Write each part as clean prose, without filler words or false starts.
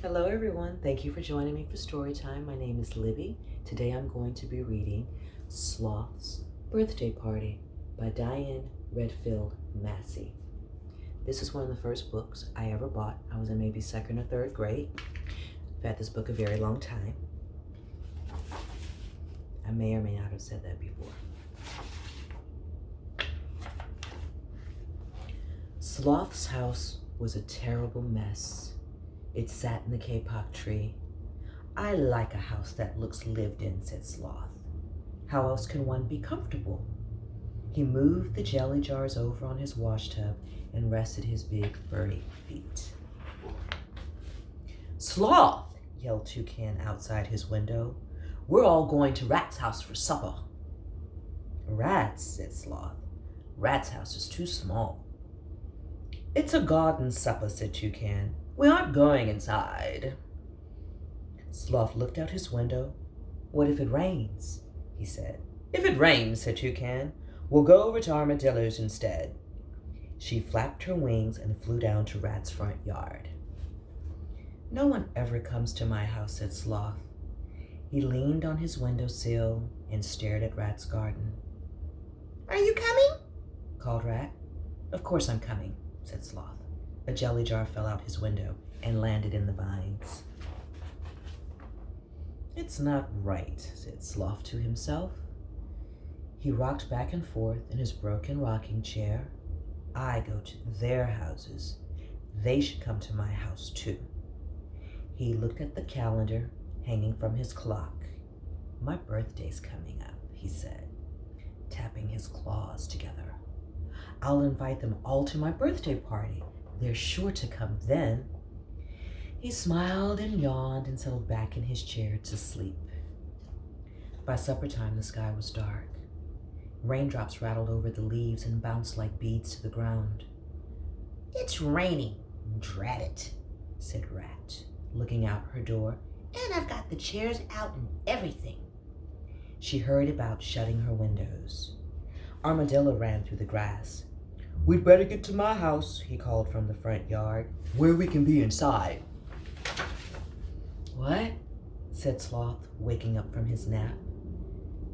Hello everyone, thank you for joining me for story time. My name is Libby. Today I'm going to be reading Sloth's Birthday Party by Diane Redfield Massey. This is one of the first books I ever bought. I was in maybe second or third grade. I've had this book a very long time. I may or may not have said that before. Sloth's house was a terrible mess. It sat in the kapok tree. "I like a house that looks lived in," said Sloth. "How else can one be comfortable?" He moved the jelly jars over on his washtub and rested his big furry feet. "Sloth!" yelled Toucan outside his window. "We're all going to Rat's house for supper." "Rat's," said Sloth. "Rat's house is too small." "It's a garden supper," said Toucan. "We aren't going inside." Sloth looked out his window. "What if it rains?" he said. "If it rains," said Toucan, "we'll go over to Armadillo's instead." She flapped her wings and flew down to Rat's front yard. "No one ever comes to my house," said Sloth. He leaned on his windowsill and stared at Rat's garden. "Are you coming?" called Rat. "Of course I'm coming," said Sloth. A jelly jar fell out his window and landed in the vines. "It's not right," said Sloth to himself. He rocked back and forth in his broken rocking chair. "I go to their houses. They should come to my house too." He looked at the calendar hanging from his clock. "My birthday's coming up," he said, tapping his claws together. "I'll invite them all to my birthday party. They're sure to come then." He smiled and yawned and settled back in his chair to sleep. By supper time, the sky was dark. Raindrops rattled over the leaves and bounced like beads to the ground. "It's raining, drat it," said Rat, looking out her door. "And I've got the chairs out and everything." She hurried about, shutting her windows. Armadillo ran through the grass. "We'd better get to my house," he called from the front yard, "where we can be inside." "What?" said Sloth, waking up from his nap.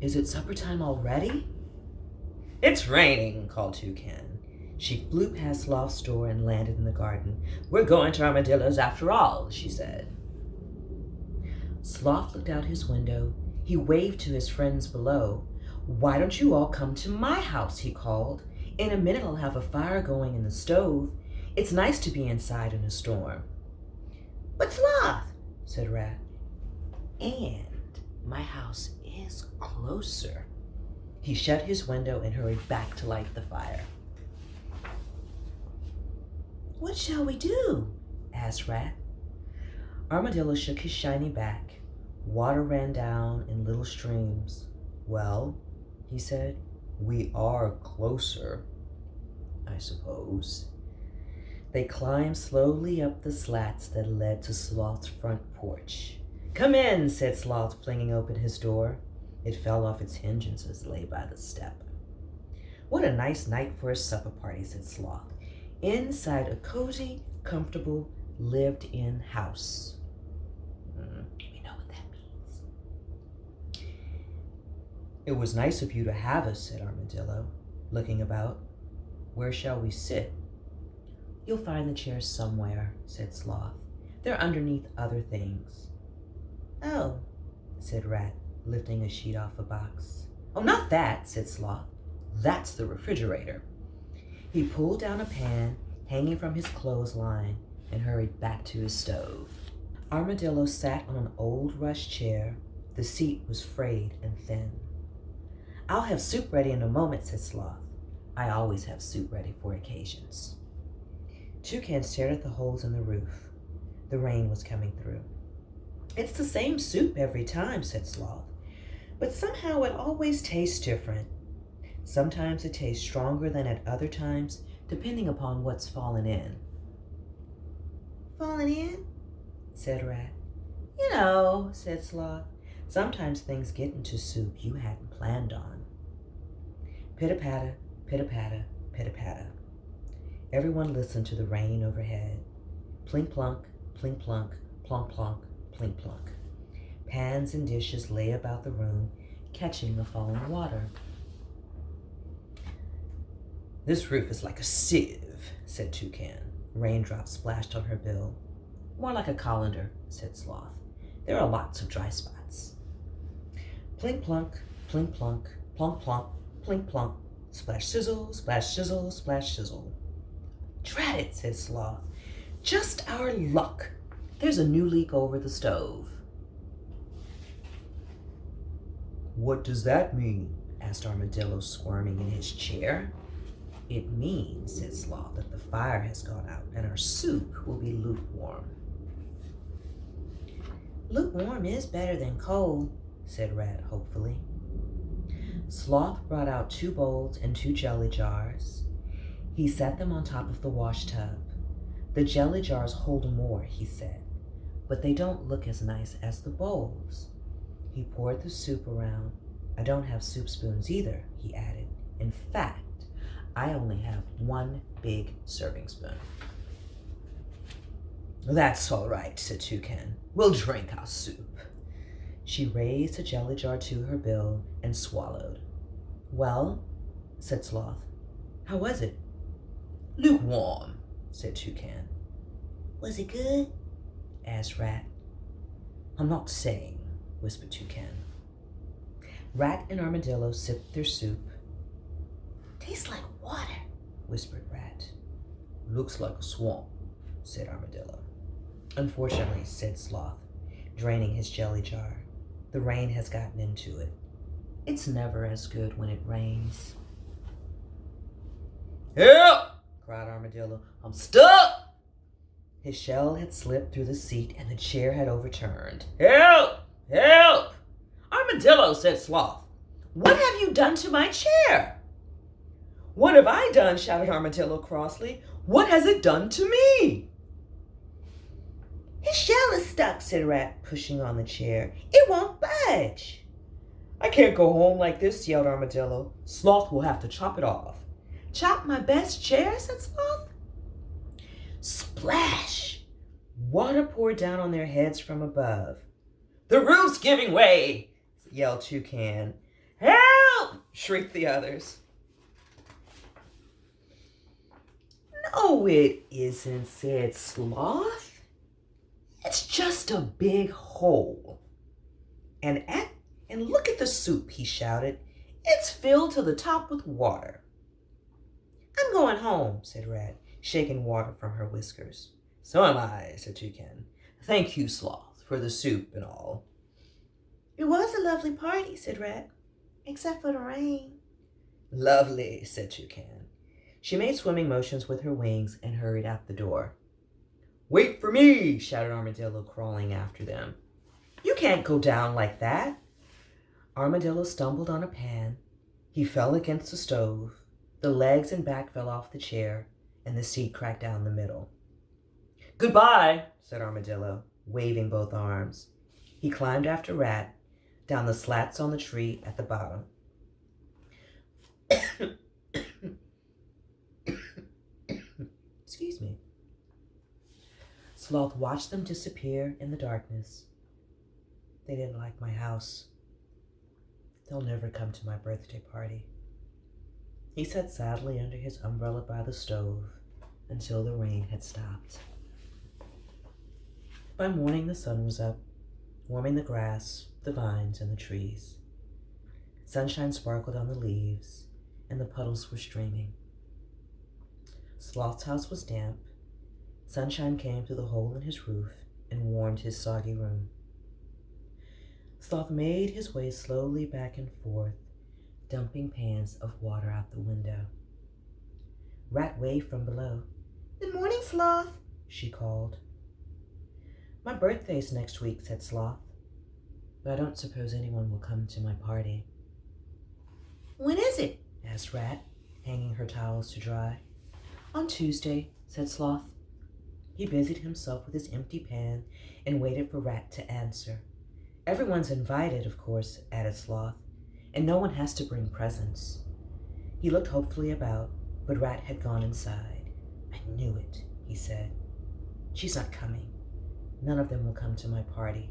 "Is it supper time already?" "It's raining," called Toucan. She flew past Sloth's door and landed in the garden. "We're going to Armadillo's after all," she said. Sloth looked out his window. He waved to his friends below. "Why don't you all come to my house?" he called. "In a minute I'll have a fire going in the stove. It's nice to be inside in a storm." "But Sloth," said Rat. "And my house is closer." He shut his window and hurried back to light the fire. "What shall we do?" asked Rat. Armadillo shook his shiny back. Water ran down in little streams. "Well," he said, "we are closer, I suppose." They climbed slowly up the slats that led to Sloth's front porch. "Come in," said Sloth, flinging open his door. It fell off its hinges as it lay by the step. "What a nice night for a supper party," said Sloth. "Inside a cozy, comfortable, lived-in house." We know what that means. "It was nice of you to have us," said Armadillo, looking about. "Where shall we sit?" "You'll find the chairs somewhere," said Sloth. "They're underneath other things." "Oh," said Rat, lifting a sheet off a box. "Oh, not that," said Sloth. "That's the refrigerator." He pulled down a pan hanging from his clothesline and hurried back to his stove. Armadillo sat on an old rush chair. The seat was frayed and thin. "I'll have soup ready in a moment," said Sloth. "I always have soup ready for occasions." Toucan stared at the holes in the roof. The rain was coming through. "It's the same soup every time," said Sloth, "but somehow it always tastes different. Sometimes it tastes stronger than at other times, depending upon what's fallen in." "Fallen in?" said Rat. "You know," said Sloth, "sometimes things get into soup you hadn't planned on." Pitter-patter, pitter-patter, pitter-patter. Everyone listened to the rain overhead. Plink-plunk, plink-plunk, plunk plunk, plink plunk. Pans and dishes lay about the room, catching the falling water. This roof is like a sieve, said Toucan. Raindrops splashed on her bill. More like a colander, said Sloth. There are lots of dry spots. Plink plunk, plink plunk, plunk plunk, plink plunk. Splash sizzle, splash sizzle, splash sizzle. Drat it, said Sloth. Just our luck. There's a new leak over the stove. What does that mean? Asked Armadillo, squirming in his chair. It means, said Sloth, that the fire has gone out and our soup will be lukewarm. Lukewarm is better than cold, said Rat hopefully. Sloth brought out 2 bowls and 2 jelly jars. He set them on top of the wash tub. The jelly jars hold more, he said, but they don't look as nice as the bowls. He poured the soup around. I don't have soup spoons either, he added. In fact, I only have 1 big serving spoon. That's all right, said Toucan. We'll drink our soup. She raised a jelly jar to her bill and swallowed. Well, said Sloth, how was it? Lukewarm, said Toucan. Was it good? Asked Rat. I'm not saying, whispered Toucan. Rat and Armadillo sipped their soup. Tastes like water, whispered Rat. Looks like a swamp, said Armadillo. Unfortunately, said Sloth, draining his jelly jar. The rain has gotten into it. It's never as good when it rains. Help! Cried Armadillo. I'm stuck! His shell had slipped through the seat and the chair had overturned. Help! Help! Armadillo, said Sloth. What have you done to my chair? What have I done? Shouted Armadillo crossly. What has it done to me? His shell is stuck, said Rat, pushing on the chair. It won't budge. I can't go home like this, yelled Armadillo. Sloth will have to chop it off. Chop my best chair, said Sloth. Splash! Water poured down on their heads from above. The roof's giving way, yelled Toucan. Help! Shrieked the others. No, it isn't, said Sloth. It's just a big hole. And look at the soup, he shouted. It's filled to the top with water. I'm going home, said Rat, shaking water from her whiskers. So am I, said Toucan. Thank you, Sloth, for the soup and all. It was a lovely party, said Rat, except for the rain. Lovely, said Toucan. She made swimming motions with her wings and hurried out the door. Wait for me, shouted Armadillo, crawling after them. You can't go down like that. Armadillo stumbled on a pan. He fell against the stove. The legs and back fell off the chair, and the seat cracked down the middle. Goodbye, said Armadillo, waving both arms. He climbed after Rat, down the slats on the tree at the bottom. Excuse me. Sloth watched them disappear in the darkness. They didn't like my house. They'll never come to my birthday party. He sat sadly under his umbrella by the stove until the rain had stopped. By morning, the sun was up, warming the grass, the vines, and the trees. Sunshine sparkled on the leaves, and the puddles were streaming. Sloth's house was damp. Sunshine came through the hole in his roof and warmed his soggy room. Sloth made his way slowly back and forth, dumping pans of water out the window. Rat waved from below. Good morning, Sloth, she called. My birthday's next week, said Sloth, but I don't suppose anyone will come to my party. When is it? Asked Rat, hanging her towels to dry. On Tuesday, said Sloth. He busied himself with his empty pan and waited for Rat to answer. Everyone's invited, of course, added Sloth, and no one has to bring presents. He looked hopefully about, but Rat had gone inside. I knew it, he said. She's not coming. None of them will come to my party.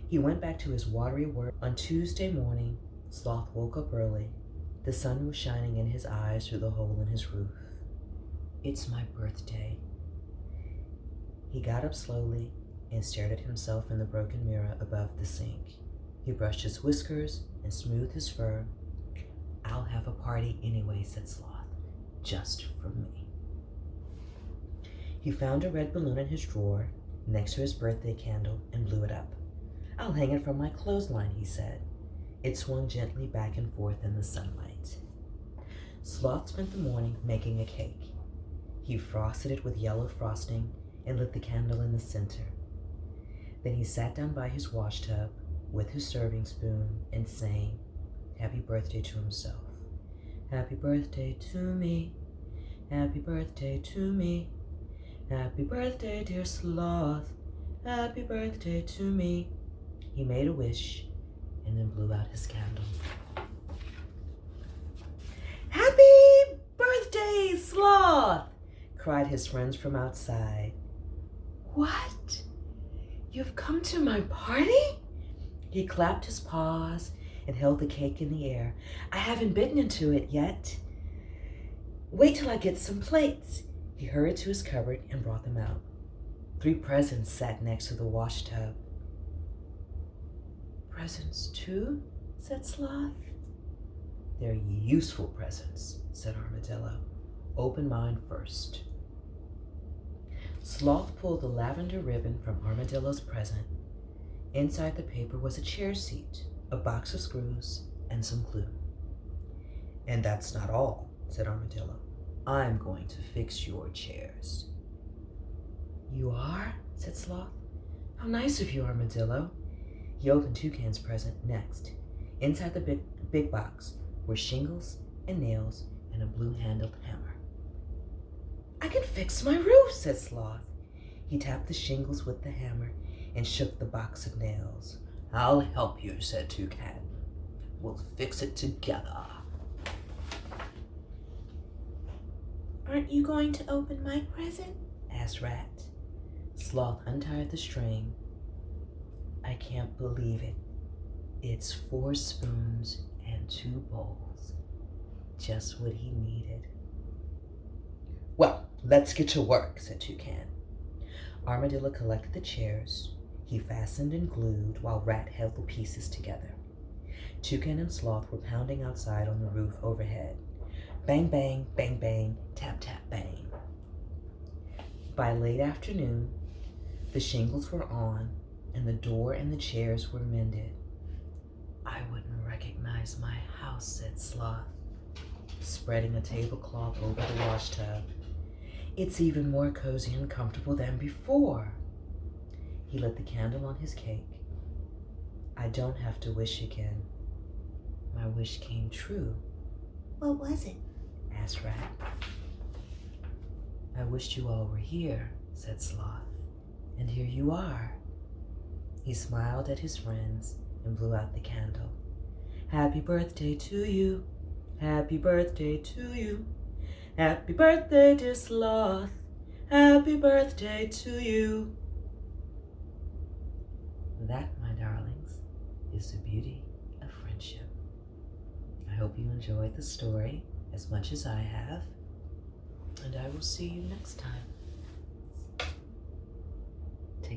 He went back to his watery work. On Tuesday morning, Sloth woke up early. The sun was shining in his eyes through the hole in his roof. It's my birthday. He got up slowly and stared at himself in the broken mirror above the sink. He brushed his whiskers and smoothed his fur. I'll have a party anyway, said Sloth, just for me. He found a red balloon in his drawer next to his birthday candle and blew it up. I'll hang it from my clothesline, he said. It swung gently back and forth in the sunlight. Sloth spent the morning making a cake. He frosted it with yellow frosting and lit the candle in the center. Then he sat down by his washtub with his serving spoon and sang happy birthday to himself. Happy birthday to me. Happy birthday to me. Happy birthday, dear Sloth. Happy birthday to me. He made a wish and then blew out his candle. Happy birthday, Sloth! Cried his friends from outside. What? You've come to my party? He clapped his paws and held the cake in the air. I haven't bitten into it yet. Wait till I get some plates. He hurried to his cupboard and brought them out. 3 presents sat next to the washtub. Presents too? Said Sloth. They're useful presents, said Armadillo. Open mine first. Sloth pulled the lavender ribbon from Armadillo's present. Inside the paper was a chair seat, a box of screws, and some glue. And that's not all, said Armadillo. I'm going to fix your chairs. You are? Said Sloth. How nice of you, Armadillo. He opened Toucan's present next. Inside the big box were shingles and nails and a blue-handled hammer. I can fix my roof, said Sloth. He tapped the shingles with the hammer and shook the box of nails. I'll help you, said Toucan. We'll fix it together. Aren't you going to open my present? Asked Rat. Sloth untied the string. I can't believe it. It's 4 spoons and 2 bowls. Just what he needed. Well, let's get to work, said Toucan. Armadillo collected the chairs. He fastened and glued while Rat held the pieces together. Toucan and Sloth were pounding outside on the roof overhead. Bang, bang, bang, bang, tap, tap, bang. By late afternoon, the shingles were on and the door and the chairs were mended. I wouldn't recognize my house, said Sloth, spreading a tablecloth over the washtub. It's even more cozy and comfortable than before. He lit the candle on his cake. I don't have to wish again. My wish came true. What was it? Asked Rat. I wished you all were here, said Sloth, and here you are. He smiled at his friends and blew out the candle. Happy birthday to you. Happy birthday to you. Happy birthday, dear Sloth. Happy birthday to you. That, my darlings, is the beauty of friendship. I hope you enjoyed the story as much as I have, and I will see you next time.